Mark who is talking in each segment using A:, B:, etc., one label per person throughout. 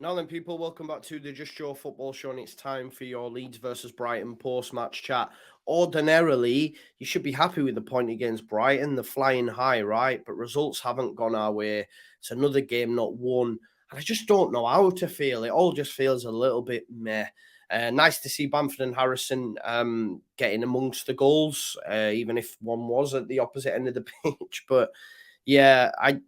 A: Now then, people, welcome back to the Just Joe Football Show, and it's time for your Leeds versus Brighton post-match chat. Ordinarily, you should be happy with the point against Brighton. They're flying high, right? But results haven't gone our way. It's another game not won, and I just don't know how to feel. It all just feels a little bit meh. Nice to see Bamford and Harrison getting amongst the goals, even if one was at the opposite end of the pitch. But yeah, I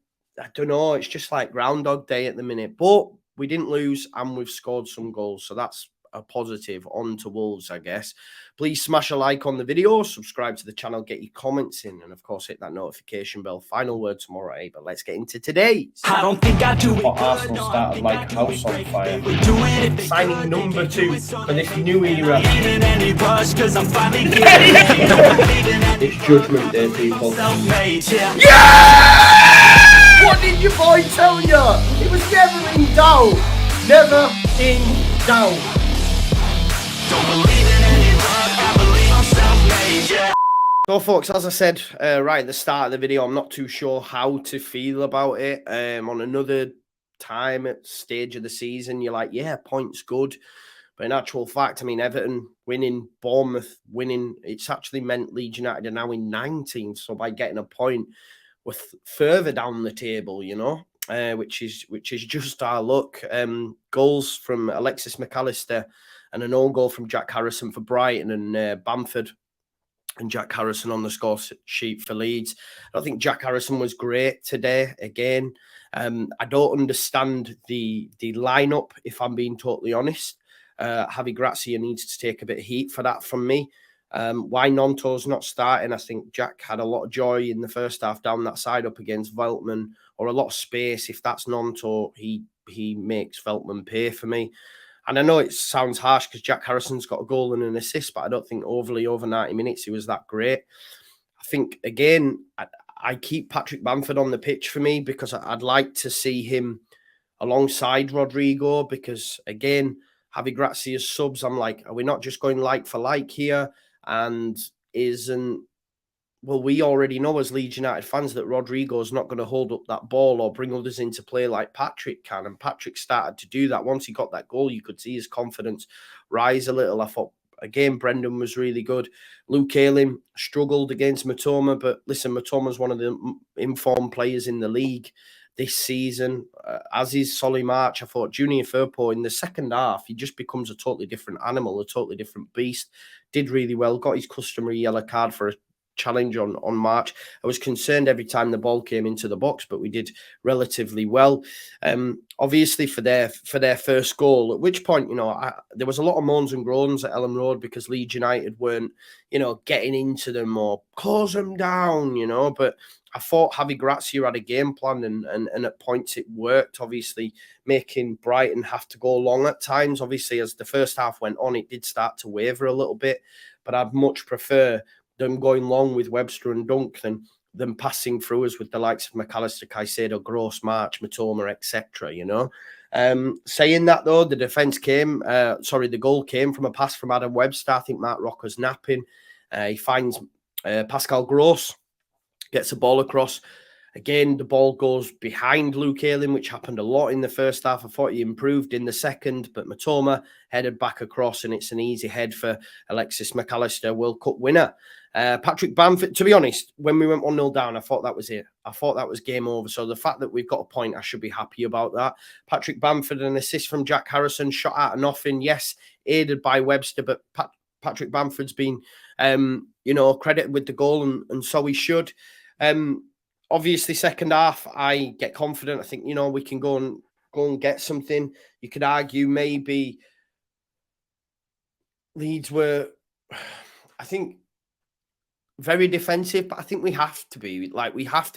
A: don't know. It's just like Groundhog Day at the minute. But we didn't lose and we've scored some goals. So that's a positive. On to Wolves, I guess. Please smash a like on the video, subscribe to the channel, get your comments in, and of course hit that notification bell. Final word tomorrow, but let's get into today's.
B: I don't think I do it.
A: Arsenal started like a house on fire. Signing number 2 for this new era. It's Judgment Day, people. Yeah! What did your boy tell you? It was never in doubt. Never in doubt. Don't believe in any luck, I believe I'm self-made, yeah. So, folks, as I said right at the start of the video, I'm not too sure how to feel about it. On another stage of the season, you're like, yeah, points good. But in actual fact, I mean, Everton winning, Bournemouth winning, it's actually meant Leeds United are now in 19th. So by getting a point, we're further down the table, you know, which is just our luck. Goals from Alexis McAllister and an own goal from Jack Harrison for Brighton, and Bamford and Jack Harrison on the score sheet for Leeds. I don't think Jack Harrison was great today again. I don't understand the lineup, if I'm being totally honest. Javi Gracia needs to take a bit of heat for that from me. Why Nonto's not starting? I think Jack had a lot of joy in the first half down that side up against Veltman, or a lot of space. If that's Nonto, he makes Veltman pay for me. And I know it sounds harsh because Jack Harrison's got a goal and an assist, but I don't think overly over 90 minutes he was that great. I think, again, I keep Patrick Bamford on the pitch for me because I'd like to see him alongside Rodrigo because, again, Javi Gracia's subs, I'm like, are we not just going like for like here? And we already know as Leeds United fans that Rodrigo's not going to hold up that ball or bring others into play like Patrick can. And Patrick started to do that. Once he got that goal, you could see his confidence rise a little. I thought, again, Brendan was really good. Luke Ayling struggled against Matoma, but listen, Matoma's one of the informed players in the league this season, as is Solly March. I thought Junior Firpo in the second half, he just becomes a totally different animal, a totally different beast. Did really well, got his customary yellow card for a challenge on March. I was concerned every time the ball came into the box, but we did relatively well. Obviously for their first goal, at which point, you know, there was a lot of moans and groans at Ellen Road because Leeds United weren't, you know, getting into them or close them down, you know, but I thought Javi Gracia had a game plan and at points it worked, obviously making Brighton have to go long at times. Obviously, as the first half went on, it did start to waver a little bit, but I'd much prefer them going long with Webster and Dunk than passing through us with the likes of McAllister, Caicedo, Gross, March, Matoma, etc., you know. Saying that, though, the goal came from a pass from Adam Webster. I think Mark Rocker's napping. He finds Pascal Gross, gets the ball across. Again, the ball goes behind Luke Ayling, which happened a lot in the first half. I thought he improved in the second, but Matoma headed back across, and it's an easy head for Alexis McAllister, World Cup winner. Patrick Bamford, to be honest, when we went 1-0 down, I thought that was it. I thought that was game over. So the fact that we've got a point, I should be happy about that. Patrick Bamford, an assist from Jack Harrison, shot out of nothing. Yes, aided by Webster, but Patrick Bamford's been, credited with the goal, and so he should. Obviously, second half, I get confident. I think, you know, we can go and get something. You could argue maybe Leeds were, I think, very defensive, but I think we have to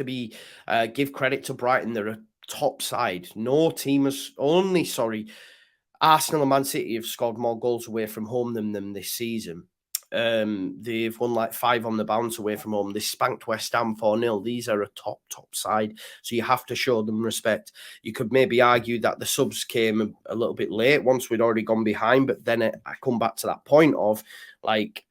A: be. Give credit to Brighton. They're a top side. No team has Arsenal and Man City have scored more goals away from home than them this season. They've won like 5 on the bounce away from home. They spanked West Ham 4-0. These are a top side. So you have to show them respect. You could maybe argue that the subs came a little bit late once we'd already gone behind. But then I come back to that point of like,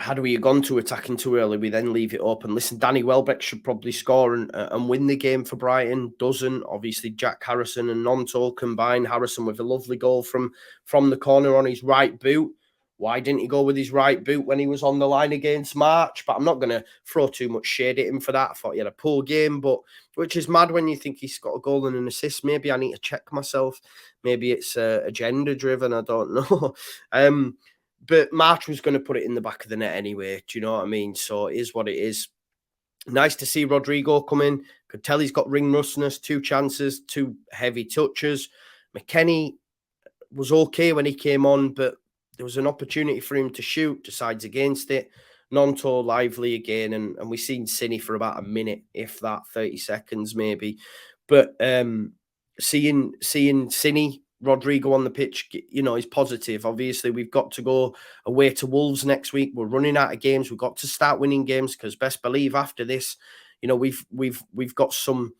A: had we gone to attacking too early, we then leave it open. Listen, Danny Welbeck should probably score and win the game for Brighton. Doesn't. Obviously, Jack Harrison and Nonto combine. Harrison with a lovely goal from the corner on his right boot. Why didn't he go with his right boot when he was on the line against March? But I'm not going to throw too much shade at him for that. I thought he had a poor game, but which is mad when you think he's got a goal and an assist. Maybe I need to check myself. Maybe it's agenda driven. I don't know. But March was going to put it in the back of the net anyway. Do you know what I mean? So it is what it is. Nice to see Rodrigo come in. Could tell he's got ring rustness, 2 chances, 2 heavy touches. McKennie was okay when he came on, but there was an opportunity for him to shoot, decides against it. Nonto lively again, and we've seen Cine for about a minute, if that, 30 seconds maybe. But seeing Cine, Rodrigo on the pitch, you know, is positive. Obviously, we've got to go away to Wolves next week. We're running out of games. We've got to start winning games because best believe after this, you know, we've got some,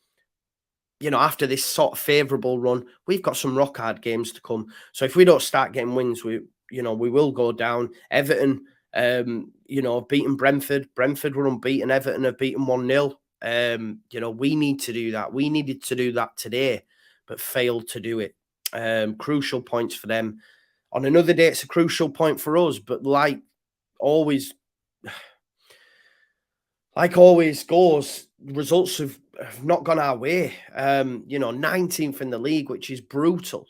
A: you know, after this sort of favourable run, we've got some rock hard games to come. So if we don't start getting wins, we will go down. Everton, you know, beaten Brentford. Brentford were unbeaten. Everton have beaten 1-0. You know, we need to do that. We needed to do that today, but failed to do it. Crucial points for them. On another day, it's a crucial point for us, but like always goes, results have not gone our way. You know, 19th in the league, which is brutal.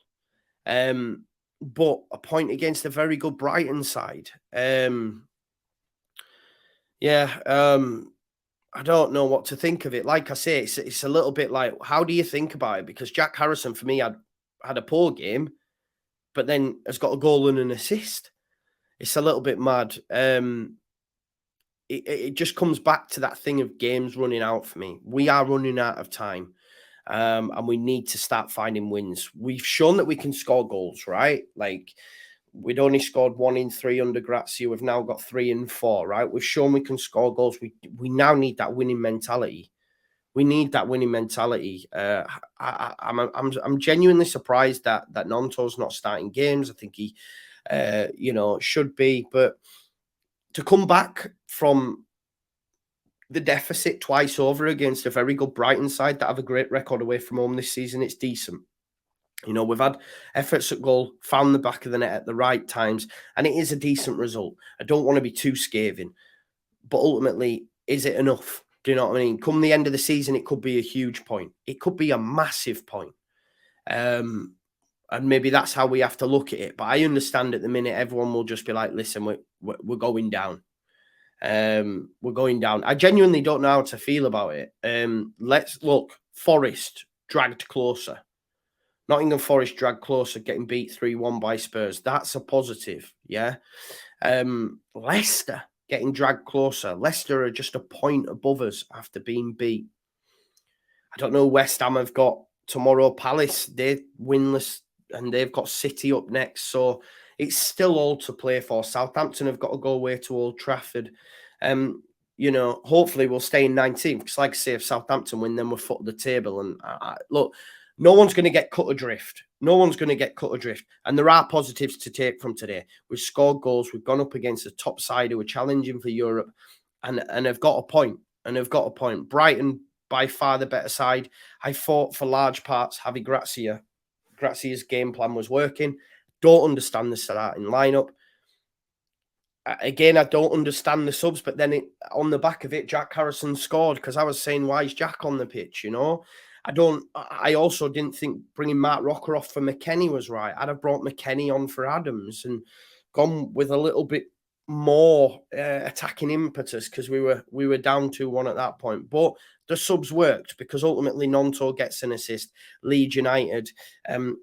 A: But a point against a very good Brighton side. I don't know what to think of it. Like I say, it's a little bit like, how do you think about it? Because Jack Harrison, for me, had a poor game, but then has got a goal and an assist. It's a little bit mad. It just comes back to that thing of games running out for me. We are running out of time, and we need to start finding wins. We've shown that we can score goals, right? Like, we'd only scored 1 in 3 under Grazia. We've now got 3 in 4, right? We've shown we can score goals. We now need that winning mentality. We need that winning mentality. I'm genuinely surprised that Nonto's not starting games. I think he, you know, should be. But to come back from the deficit twice over against a very good Brighton side that have a great record away from home this season, it's decent. You know, we've had efforts at goal, found the back of the net at the right times, and it is a decent result. I don't want to be too scathing, but ultimately, is it enough? Do you know what I mean? Come the end of the season, it could be a huge point. It could be a massive point. And maybe that's how we have to look at it. But I understand at the minute, everyone will just be like, listen, we're going down. We're going down. I genuinely don't know how to feel about it. Let's look. Forest dragged closer. Nottingham Forest dragged closer, getting beat 3-1 by Spurs. That's a positive, yeah. Leicester getting dragged closer. Leicester are just a point above us after being beat. I don't know. West Ham have got tomorrow Palace. They're winless, and they've got City up next. So it's still all to play for. Southampton have got to go away to Old Trafford. You know, hopefully we'll stay in 19th. Because like I say, if Southampton win, then we're foot of the table. And look, no one's going to get cut adrift. No one's going to get cut adrift. And there are positives to take from today. We've scored goals. We've gone up against a top side who are challenging for Europe and have got a point. Brighton, by far the better side. I thought for large parts, Javi Grazia's game plan was working. Don't understand the starting lineup. Again, I don't understand the subs, but then on the back of it, Jack Harrison scored because I was saying, why is Jack on the pitch, you know? I also didn't think bringing Mark Rocker off for McKennie was right. I'd have brought McKennie on for Adams and gone with a little bit more attacking impetus because we were down 2-1 at that point. But the subs worked because ultimately Nonto gets an assist. Leeds United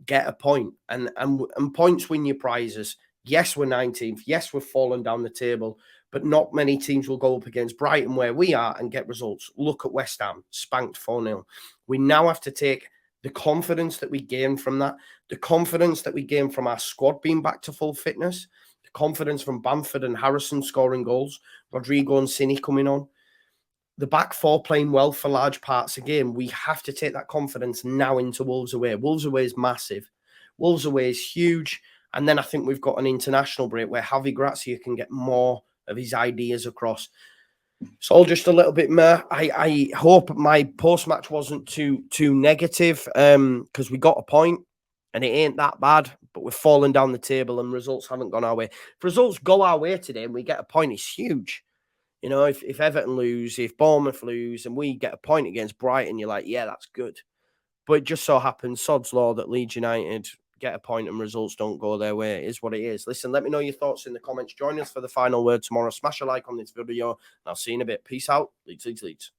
A: get a point, and points win your prizes. Yes, we're 19th. Yes, we've fallen down the table, but not many teams will go up against Brighton where we are and get results. Look at West Ham, spanked 4-0. We now have to take the confidence that we gained from that, the confidence that we gained from our squad being back to full fitness, the confidence from Bamford and Harrison scoring goals, Rodrigo and Cine coming on, the back four playing well for large parts again. We have to take that confidence now into Wolves away. Wolves away is massive. Wolves away is huge. And then I think we've got an international break where Javi Gracia can get more of his ideas across. It's all just a little bit meh. I hope my post-match wasn't too negative, because we got a point and it ain't that bad, but we're falling down the table and results haven't gone our way. If results go our way today and we get a point, it's huge. You know, if Everton lose, if Bournemouth lose, and we get a point against Brighton, you're like, yeah, that's good. But it just so happens, sod's law, that Leeds United get a point and results don't go their way. It is what it is. Listen, let me know your thoughts in the comments. Join us for the final word tomorrow. Smash a like on this video, and I'll see you in a bit. Peace out. Leeds, Leeds, Leeds.